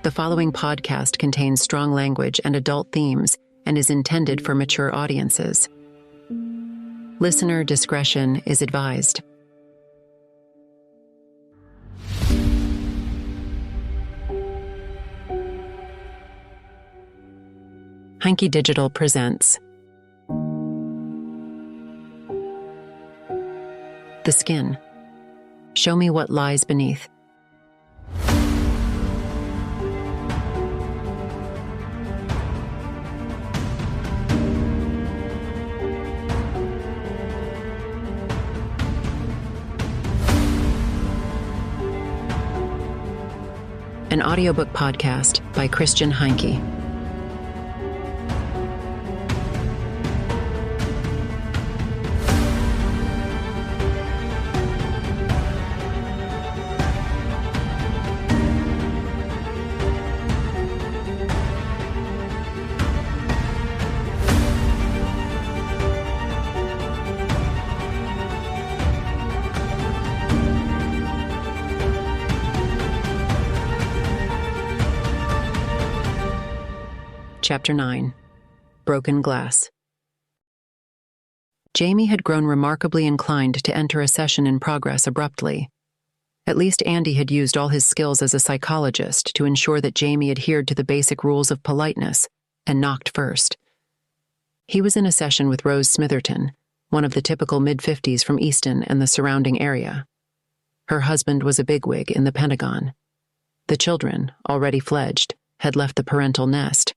The following podcast contains strong language and adult themes and is intended for mature audiences. Listener discretion is advised. Hanky Digital presents The Skin. Show me what lies beneath. An audiobook podcast by Christian Heinke. Chapter 9. Broken Glass. Jamie had grown remarkably inclined to enter a session in progress abruptly. At least Andy had used all his skills as a psychologist to ensure that Jamie adhered to the basic rules of politeness and knocked first. He was in a session with Rose Smitherton, one of the typical mid-50s from Easton and the surrounding area. Her husband was a bigwig in the Pentagon. The children, already fledged, had left the parental nest.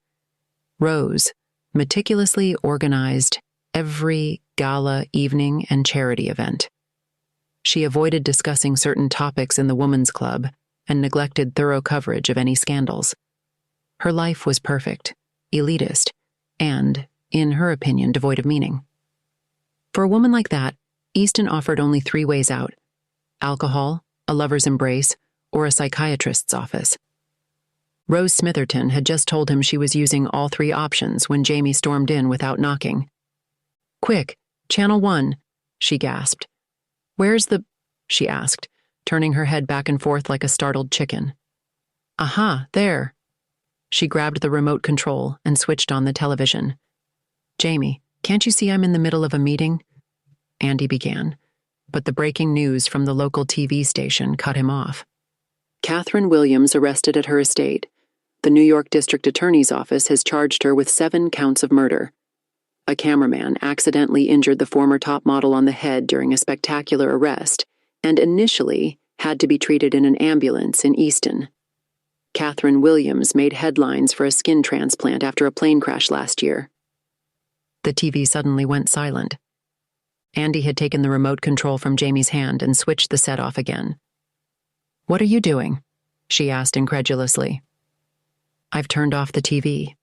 Rose meticulously organized every gala, evening, and charity event. She avoided discussing certain topics in the women's club and neglected thorough coverage of any scandals. Her life was perfect, elitist, and, in her opinion, devoid of meaning. For a woman like that, Easton offered only 3 ways out: alcohol, a lover's embrace, or a psychiatrist's office. Rose Smitherton had just told him she was using all 3 options when Jamie stormed in without knocking. "Quick, Channel 1, she gasped. "Where's the—" she asked, turning her head back and forth like a startled chicken. "Aha, there." She grabbed the remote control and switched on the television. "Jamie, can't you see I'm in the middle of a meeting?" Andy began, but the breaking news from the local TV station cut him off. Katherine Williams arrested at her estate. The New York District Attorney's Office has charged her with 7 counts of murder. A cameraman accidentally injured the former top model on the head during a spectacular arrest and initially had to be treated in an ambulance in Easton. Katherine Williams made headlines for a skin transplant after a plane crash last year. The TV suddenly went silent. Andy had taken the remote control from Jamie's hand and switched the set off again. "What are you doing?" she asked incredulously. "I've turned off the TV,"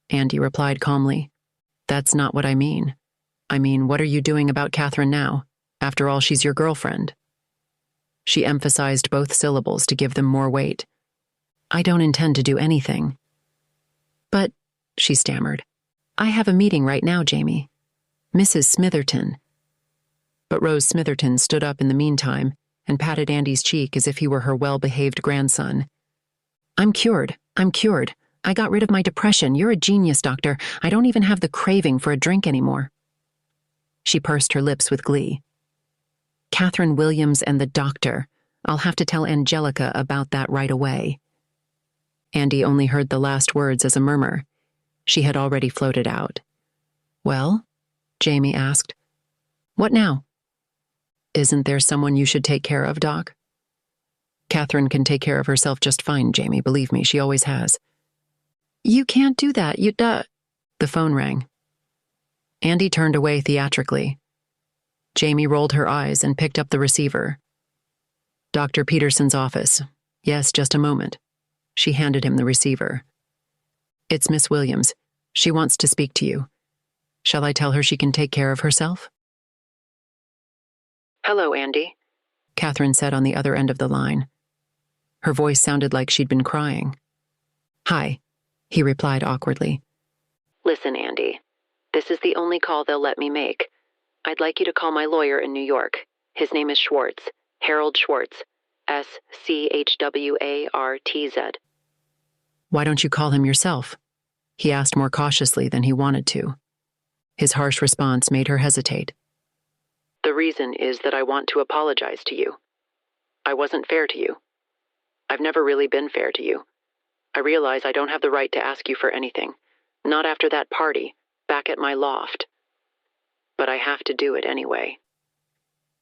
Andy replied calmly. "That's not what I mean. I mean, what are you doing about Katherine now? After all, she's your girlfriend." She emphasized both syllables to give them more weight. "I don't intend to do anything." "But," she stammered, "I have a meeting right now, Jamie. Mrs. Smitherton." But Rose Smitherton stood up in the meantime and patted Andy's cheek as if he were her well-behaved grandson. I'm cured. I got rid of my depression. You're a genius, doctor. I don't even have the craving for a drink anymore." She pursed her lips with glee. "Katherine Williams and the doctor. I'll have to tell Angelica about that right away." Andy only heard the last words as a murmur. She had already floated out. "Well?" Jamie asked. "What now?" "Isn't there someone you should take care of, Doc?" "Katherine can take care of herself just fine, Jamie. Believe me, she always has." "You can't do that. The phone rang. Andy turned away theatrically. Jamie rolled her eyes and picked up the receiver. "Dr. Peterson's office. Yes, just a moment." She handed him the receiver. "It's Miss Williams. She wants to speak to you. Shall I tell her she can take care of herself?" "Hello, Andy," Katherine said on the other end of the line. Her voice sounded like she'd been crying. "Hi," he replied awkwardly. "Listen, Andy, this is the only call they'll let me make. I'd like you to call my lawyer in New York. His name is Schwartz, Harold Schwartz, Schwartz. Why don't you call him yourself? He asked more cautiously than he wanted to. His harsh response made her hesitate. The reason is that I want to apologize to you. I wasn't fair to you. I've never really been fair to you. I realize I don't have the right to ask you for anything, not after that party, back at my loft. But I have to do it anyway.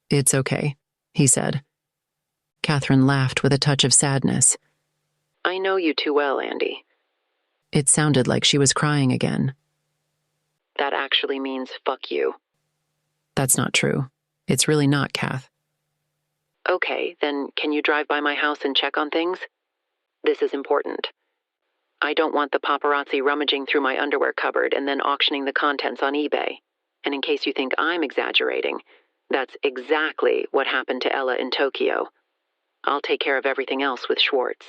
It's okay, he said. Katherine laughed with a touch of sadness. I know you too well, Andy. It sounded like she was crying again. That actually means fuck you. That's not true. It's really not, Kath. Okay, then can you drive by my house and check on things? This is important. I don't want the paparazzi rummaging through my underwear cupboard and then auctioning the contents on eBay. And in case you think I'm exaggerating, that's exactly what happened to Ella in Tokyo. I'll take care of everything else with Schwartz.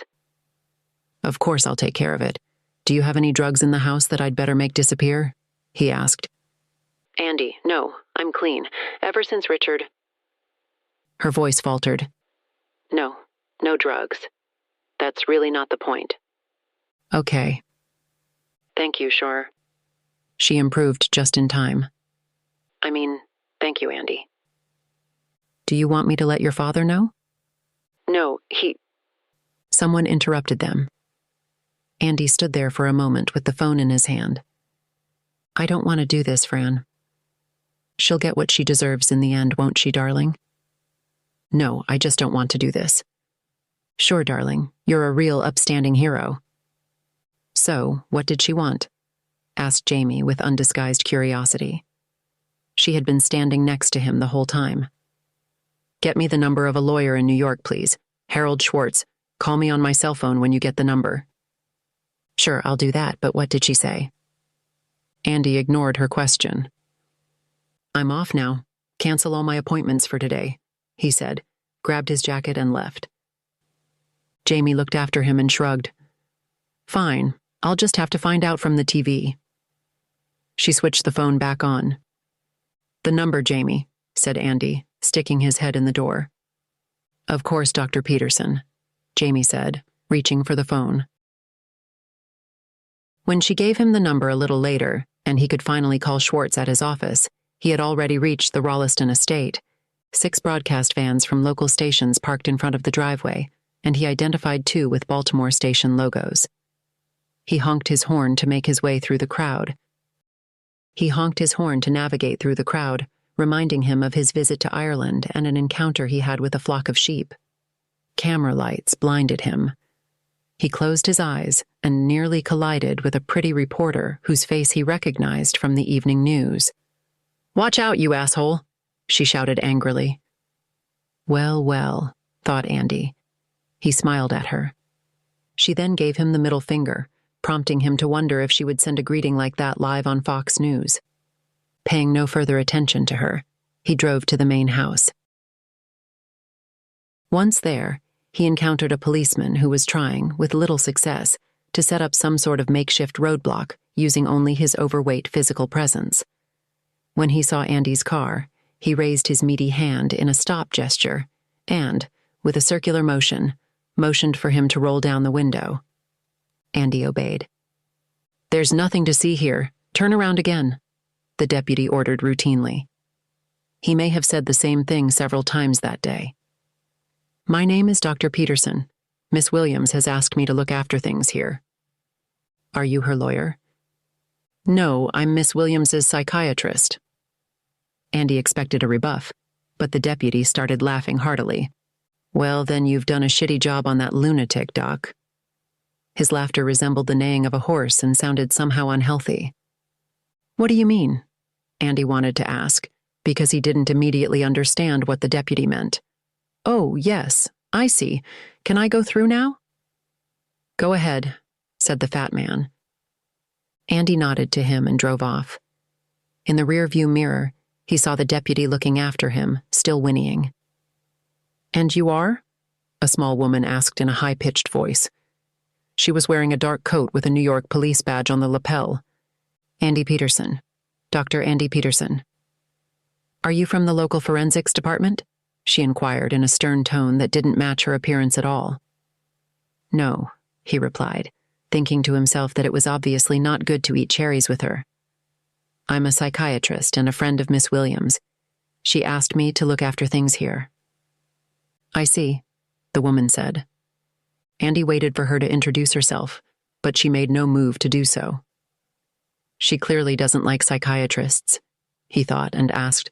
Of course I'll take care of it. Do you have any drugs in the house that I'd better make disappear? He asked. Andy, no, I'm clean. Ever since Richard... Her voice faltered. No, no drugs. That's really not the point. Okay. Thank you, Shore. She improved just in time. I mean, thank you, Andy. Do you want me to let your father know? No, Someone interrupted them. Andy stood there for a moment with the phone in his hand. I don't want to do this, Fran. She'll get what she deserves in the end, won't she, darling? No, I just don't want to do this. Sure, darling, you're a real upstanding hero. So, what did she want? Asked Jamie with undisguised curiosity. She had been standing next to him the whole time. Get me the number of a lawyer in New York, please. Harold Schwartz. Call me on my cell phone when you get the number. Sure, I'll do that, but what did she say? Andy ignored her question. I'm off now. Cancel all my appointments for today, he said, grabbed his jacket and left. Jamie looked after him and shrugged. Fine, I'll just have to find out from the TV. She switched the phone back on. The number, Jamie, said Andy, sticking his head in the door. Of course, Dr. Peterson, Jamie said, reaching for the phone. When she gave him the number a little later, and he could finally call Schwartz at his office, he had already reached the Rolliston estate. 6 broadcast vans from local stations parked in front of the driveway, and he identified 2 with Baltimore station logos. He honked his horn to make his way through the crowd. He honked his horn to navigate through the crowd, reminding him of his visit to Ireland and an encounter he had with a flock of sheep. Camera lights blinded him. He closed his eyes and nearly collided with a pretty reporter whose face he recognized from the evening news. Watch out, you asshole, she shouted angrily. Well, well, thought Andy. He smiled at her. She then gave him the middle finger, prompting him to wonder if she would send a greeting like that live on Fox News. Paying no further attention to her, he drove to the main house. Once there, he encountered a policeman who was trying, with little success, to set up some sort of makeshift roadblock using only his overweight physical presence. When he saw Andy's car, he raised his meaty hand in a stop gesture and, with a circular motion, motioned for him to roll down the window. Andy obeyed. There's nothing to see here. Turn around again, the deputy ordered routinely. He may have said the same thing several times that day. My name is Dr. Peterson. Miss Williams has asked me to look after things here. Are you her lawyer? No, I'm Miss Williams's psychiatrist. Andy expected a rebuff, but the deputy started laughing heartily. Well, then you've done a shitty job on that lunatic, Doc. His laughter resembled the neighing of a horse and sounded somehow unhealthy. What do you mean? Andy wanted to ask, because he didn't immediately understand what the deputy meant. Oh, yes, I see. Can I go through now? Go ahead, said the fat man. Andy nodded to him and drove off. In the rearview mirror, he saw the deputy looking after him, still whinnying. And you are? A small woman asked in a high-pitched voice. She was wearing a dark coat with a New York police badge on the lapel. Andy Peterson. Dr. Andy Peterson. Are you from the local forensics department? She inquired in a stern tone that didn't match her appearance at all. No, he replied, thinking to himself that it was obviously not good to eat cherries with her. I'm a psychiatrist and a friend of Miss Williams. She asked me to look after things here. I see, the woman said. Andy waited for her to introduce herself, but she made no move to do so. She clearly doesn't like psychiatrists, he thought, and asked,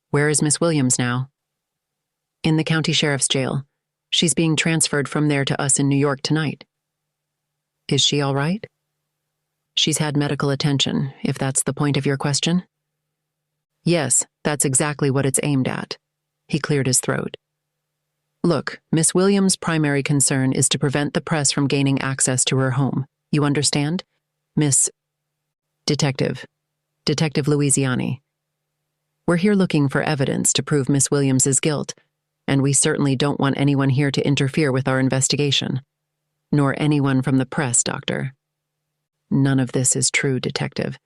"Where is Miss Williams now?" "In the county sheriff's jail. She's being transferred from there to us in New York tonight." "Is she all right?" "She's had medical attention, if that's the point of your question." "Yes, that's exactly what it's aimed at." He cleared his throat. "Look, Miss Williams' primary concern is to prevent the press from gaining access to her home. You understand? Miss Detective Louisiani. We're here looking for evidence to prove Miss Williams's guilt, and we certainly don't want anyone here to interfere with our investigation. Nor anyone from the press, Doctor." "None of this is true, Detective.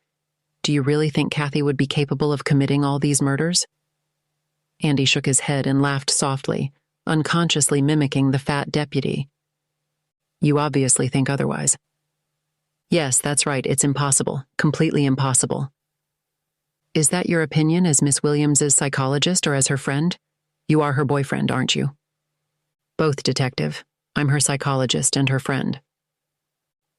Do you really think Kathy would be capable of committing all these murders?" Andy shook his head and laughed softly, unconsciously mimicking the fat deputy. "You obviously think otherwise." "Yes, that's right. It's impossible. Completely impossible." "Is that your opinion as Miss Williams's psychologist or as her friend? You are her boyfriend, aren't you?" "Both, Detective. I'm her psychologist and her friend."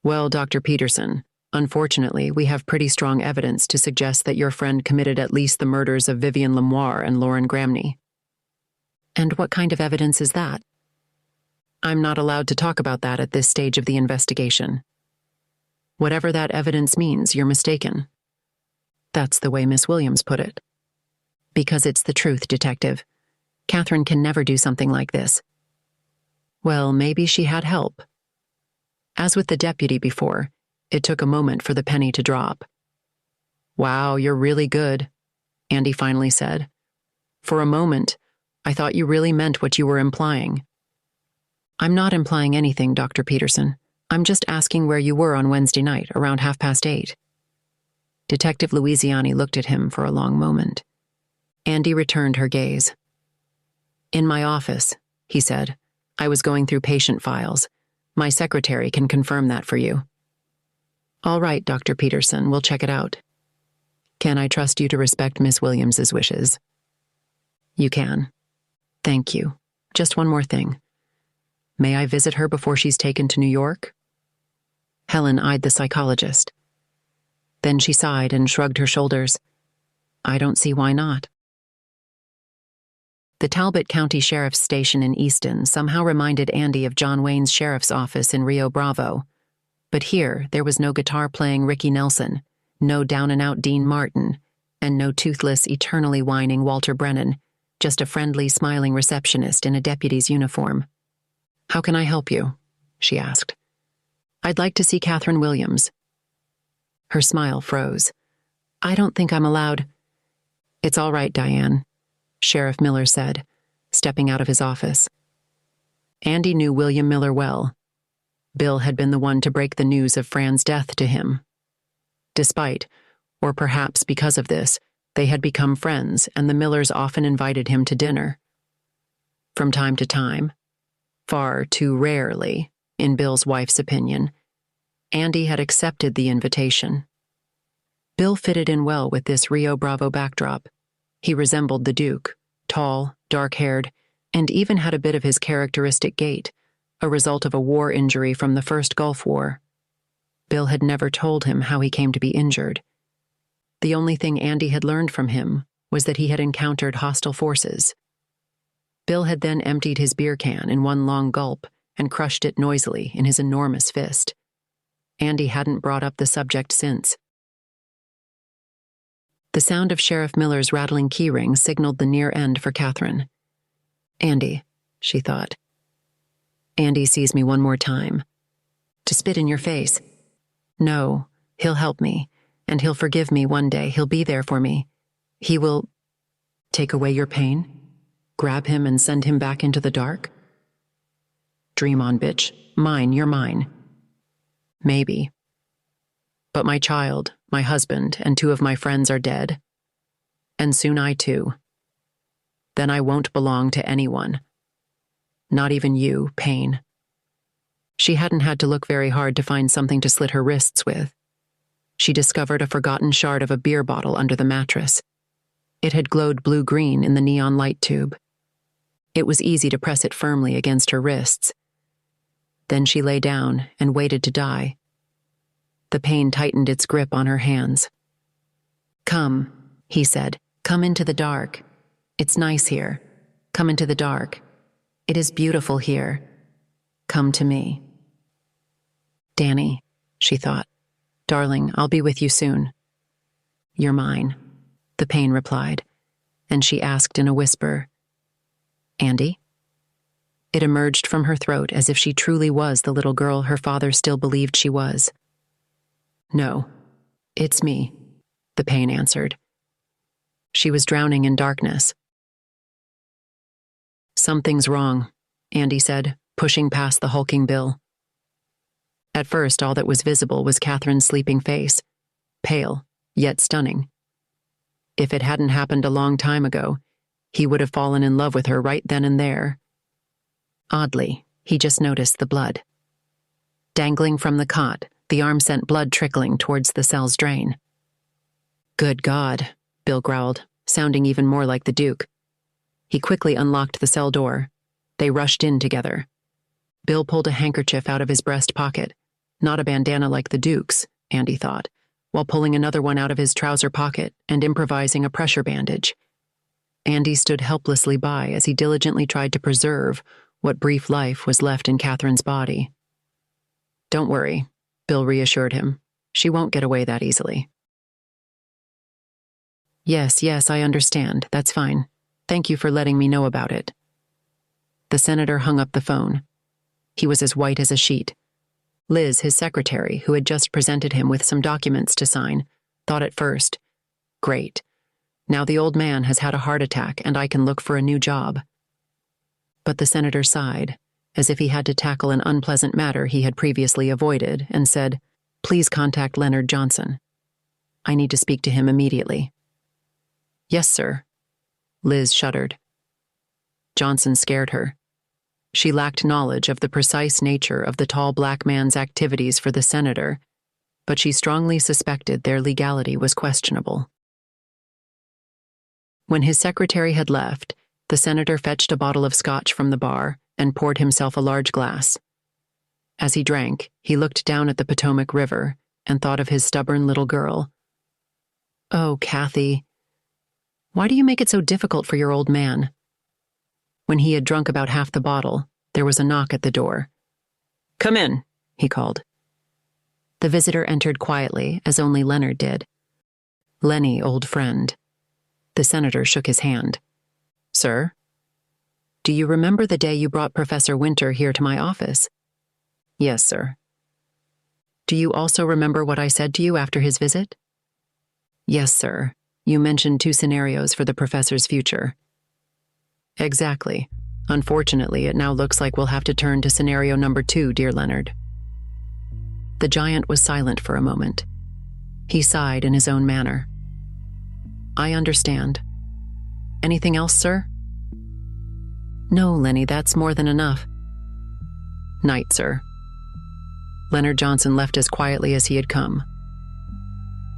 "Well, Dr. Peterson, unfortunately, we have pretty strong evidence to suggest that your friend committed at least the murders of Vivian Lemoire and Lauren Gramney." "And what kind of evidence is that?" "I'm not allowed to talk about that at this stage of the investigation." "Whatever that evidence means, you're mistaken." "That's the way Miss Williams put it." "Because it's the truth, Detective. Katherine can never do something like this." "Well, maybe she had help." As with the deputy before, it took a moment for the penny to drop. "Wow, you're really good," Andy finally said. "For a moment, I thought you really meant what you were implying." "I'm not implying anything, Dr. Peterson. I'm just asking where you were on Wednesday night, around 8:30. Detective Louisiani looked at him for a long moment. Andy returned her gaze. "In my office," he said. "I was going through patient files. My secretary can confirm that for you." "All right, Dr. Peterson, we'll check it out." "Can I trust you to respect Miss Williams's wishes?" "You can." "Thank you. Just one more thing. May I visit her before she's taken to New York?" Helen eyed the psychologist. Then she sighed and shrugged her shoulders. "I don't see why not." The Talbot County Sheriff's Station in Easton somehow reminded Andy of John Wayne's sheriff's office in Rio Bravo. But here, there was no guitar-playing Ricky Nelson, no down-and-out Dean Martin, and no toothless, eternally whining Walter Brennan, just a friendly, smiling receptionist in a deputy's uniform. "How can I help you?" she asked. "I'd like to see Katherine Williams." Her smile froze. "I don't think I'm allowed." "It's all right, Diane," Sheriff Miller said, stepping out of his office. Andy knew William Miller well. Bill had been the one to break the news of Fran's death to him. Despite, or perhaps because of this, they had become friends, and the Millers often invited him to dinner. From time to time, far too rarely, in Bill's wife's opinion, Andy had accepted the invitation. Bill fitted in well with this Rio Bravo backdrop. He resembled the Duke, tall, dark-haired, and even had a bit of his characteristic gait, a result of a war injury from the First Gulf War. Bill had never told him how he came to be injured. The only thing Andy had learned from him was that he had encountered hostile forces. Bill had then emptied his beer can in one long gulp and crushed it noisily in his enormous fist. Andy hadn't brought up the subject since. The sound of Sheriff Miller's rattling keyring signaled the near end for Katherine. "Andy," she thought. "Andy sees me one more time. To spit in your face. No, he'll help me, and he'll forgive me one day. He'll be there for me. He will take away your pain, grab him and send him back into the dark. Dream on, bitch. Mine, you're mine. Maybe. But my child, my husband, and 2 of my friends are dead. And soon I too. Then I won't belong to anyone. Not even you, Pain." She hadn't had to look very hard to find something to slit her wrists with. She discovered a forgotten shard of a beer bottle under the mattress. It had glowed blue-green in the neon light tube. It was easy to press it firmly against her wrists. Then she lay down and waited to die. The pain tightened its grip on her hands. "Come," he said. "Come into the dark. It's nice here. Come into the dark. It is beautiful here. Come to me." "Danny," she thought. "Darling, I'll be with you soon." "You're mine," the pain replied, and she asked in a whisper, "Andy?" It emerged from her throat as if she truly was the little girl her father still believed she was. "No, it's me," the pain answered. She was drowning in darkness. "Something's wrong," Andy said, pushing past the hulking Bill. At first, all that was visible was Katherine's sleeping face, pale, yet stunning. If it hadn't happened a long time ago, he would have fallen in love with her right then and there. Oddly, he just noticed the blood. Dangling from the cot, the arm sent blood trickling towards the cell's drain. "Good God," Bill growled, sounding even more like the Duke. He quickly unlocked the cell door. They rushed in together. Bill pulled a handkerchief out of his breast pocket, not a bandana like the Duke's, Andy thought, while pulling another one out of his trouser pocket and improvising a pressure bandage. Andy stood helplessly by as he diligently tried to preserve what brief life was left in Katherine's body. "Don't worry," Bill reassured him. "She won't get away that easily." Yes, I understand. That's fine. Thank you for letting me know about it." The senator hung up the phone. He was as white as a sheet. Liz, his secretary, who had just presented him with some documents to sign, thought at first, "Great. Now the old man has had a heart attack and I can look for a new job." But the senator sighed, as if he had to tackle an unpleasant matter he had previously avoided, and said, "Please contact Leonard Johnson. I need to speak to him immediately." "Yes, sir." Liz shuddered. Johnson scared her. She lacked knowledge of the precise nature of the tall black man's activities for the senator, but she strongly suspected their legality was questionable. When his secretary had left, the senator fetched a bottle of scotch from the bar and poured himself a large glass. As he drank, he looked down at the Potomac River and thought of his stubborn little girl. "Oh, Kathy, why do you make it so difficult for your old man?" When he had drunk about half the bottle, there was a knock at the door. "Come in," he called. The visitor entered quietly, as only Leonard did. "Lenny, old friend." The senator shook his hand. "Sir? Do you remember the day you brought Professor Winter here to my office?" "Yes, sir." "Do you also remember what I said to you after his visit?" "Yes, sir. You mentioned 2 scenarios for the professor's future." "Exactly. Unfortunately, it now looks like we'll have to turn to scenario number 2, dear Leonard." The giant was silent for a moment. He sighed in his own manner. "I understand. Anything else, sir?" "No, Lenny, that's more than enough." "Night, sir." Leonard Johnson left as quietly as he had come.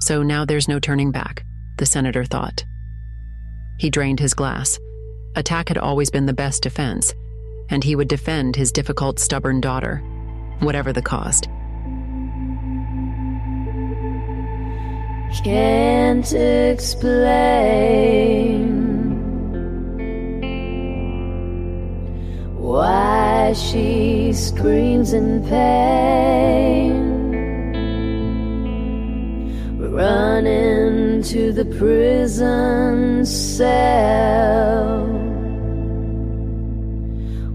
So now there's no turning back, the senator thought. He drained his glass. Attack had always been the best defense, and he would defend his difficult, stubborn daughter, whatever the cost. Can't explain why she screams in pain, running to the prison cell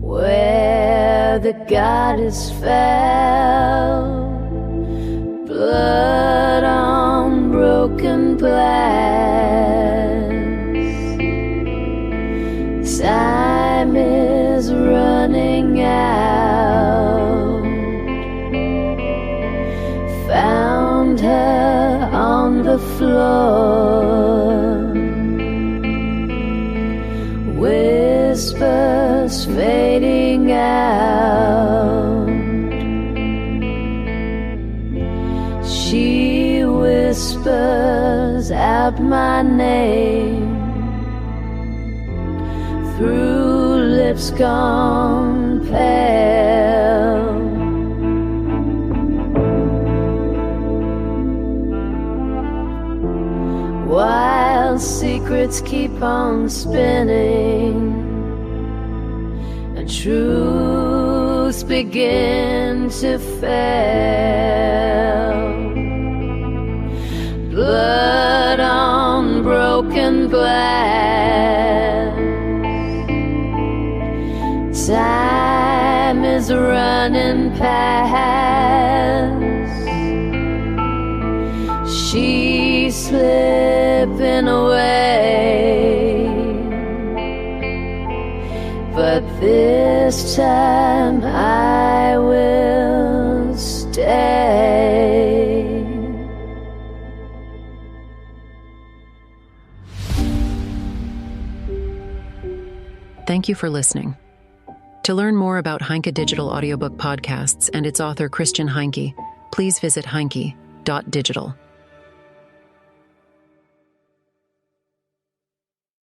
where the goddess fell, blood on broken glass. Time is running out. Found her on the floor, whispers fading out. shout my name through lips gone pale. While secrets keep on spinning and truths begin to fail, blood on broken glass, time is running past. She's slipping away, but this time I will stay. Thank you for listening. To learn more about Heinke Digital Audiobook Podcasts and its author Christian Heinke, please visit heinke.digital.